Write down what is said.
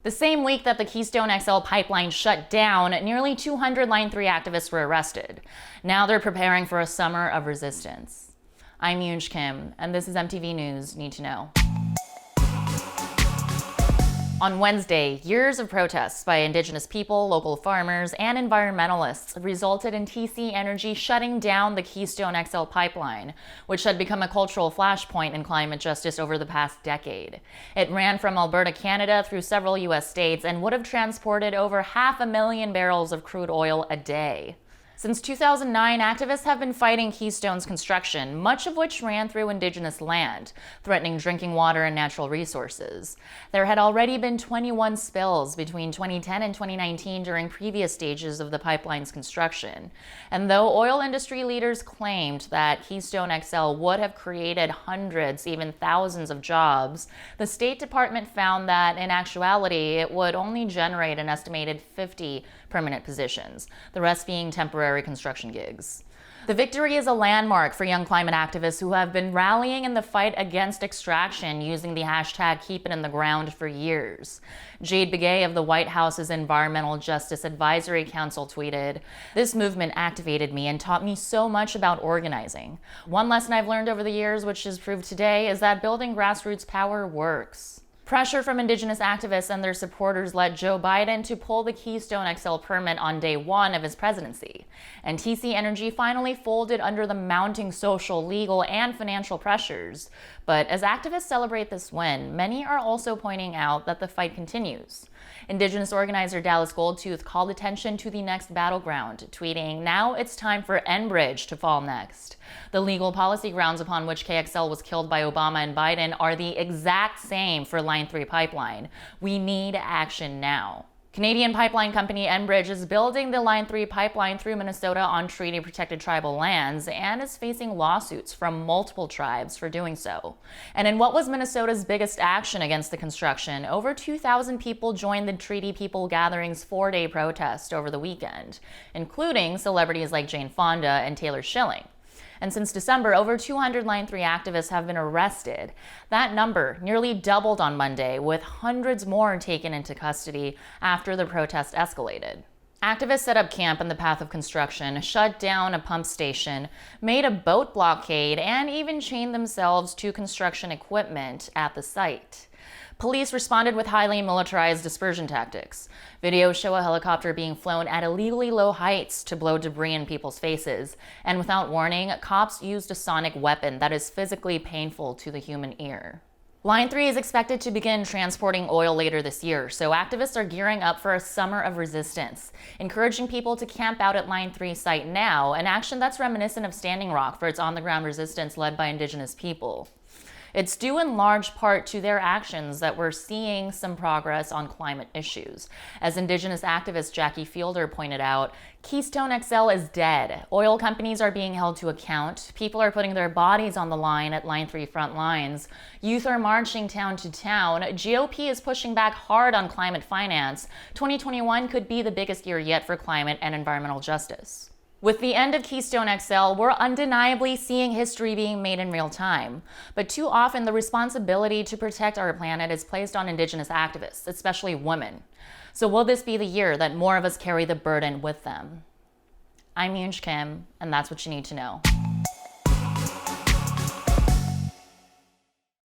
The same week that the Keystone XL pipeline shut down, nearly 200 Line 3 activists were arrested. Now they're preparing for a summer of resistance. I'm Yoonj Kim, and this is MTV News Need to Know. On Wednesday, years of protests by Indigenous people, local farmers, and environmentalists resulted in TC Energy shutting down the Keystone XL pipeline, which had become a cultural flashpoint in climate justice over the past decade. It ran from Alberta, Canada through several U.S. states and would have transported over 500,000 barrels of crude oil a day. Since 2009, activists have been fighting Keystone's construction, much of which ran through Indigenous land, threatening drinking water and natural resources. There had already been 21 spills between 2010 and 2019 during previous stages of the pipeline's construction. And though oil industry leaders claimed that Keystone XL would have created hundreds, even thousands of jobs, the State Department found that, in actuality, it would only generate an estimated 50 permanent positions, the rest being temporary construction gigs. The victory is a landmark for young climate activists who have been rallying in the fight against extraction using the hashtag #KeepItInTheGround for years. Jade Begay of the White House's Environmental Justice Advisory Council tweeted, "This movement activated me and taught me so much about organizing. One lesson I've learned over the years, which is proved today, is that building grassroots power works." Pressure from Indigenous activists and their supporters led Joe Biden to pull the Keystone XL permit on day one of his presidency. And TC Energy finally folded under the mounting social, legal, and financial pressures. But as activists celebrate this win, many are also pointing out that the fight continues. Indigenous organizer Dallas Goldtooth called attention to the next battleground, tweeting, "Now it's time for Enbridge to fall next." The legal policy grounds upon which KXL was killed by Obama and Biden are the exact same for Line 3 pipeline. We need action now. Canadian pipeline company Enbridge is building the Line 3 pipeline through Minnesota on treaty-protected tribal lands and is facing lawsuits from multiple tribes for doing so. And in what was Minnesota's biggest action against the construction, over 2,000 people joined the Treaty People Gathering's 4-day protest over the weekend, including celebrities like Jane Fonda and Taylor Schilling. And since December, over 200 Line 3 activists have been arrested. That number nearly doubled on Monday, with hundreds more taken into custody after the protest escalated. Activists set up camp in the path of construction, shut down a pump station, made a boat blockade, and even chained themselves to construction equipment at the site. Police responded with highly militarized dispersion tactics. Videos show a helicopter being flown at illegally low heights to blow debris in people's faces. And without warning, cops used a sonic weapon that is physically painful to the human ear. Line 3 is expected to begin transporting oil later this year, so activists are gearing up for a summer of resistance, encouraging people to camp out at Line 3 site now, an action that's reminiscent of Standing Rock for its on-the-ground resistance led by Indigenous people. It's due in large part to their actions that we're seeing some progress on climate issues. As Indigenous activist Jackie Fielder pointed out, Keystone XL is dead. Oil companies are being held to account. People are putting their bodies on the line at Line 3 front lines. Youth are marching town to town. GOP is pushing back hard on climate finance. 2021 could be the biggest year yet for climate and environmental justice. With the end of Keystone XL, we're undeniably seeing history being made in real time. But too often, the responsibility to protect our planet is placed on Indigenous activists, especially women. So will this be the year that more of us carry the burden with them? I'm Yoonj Kim, and that's what you need to know.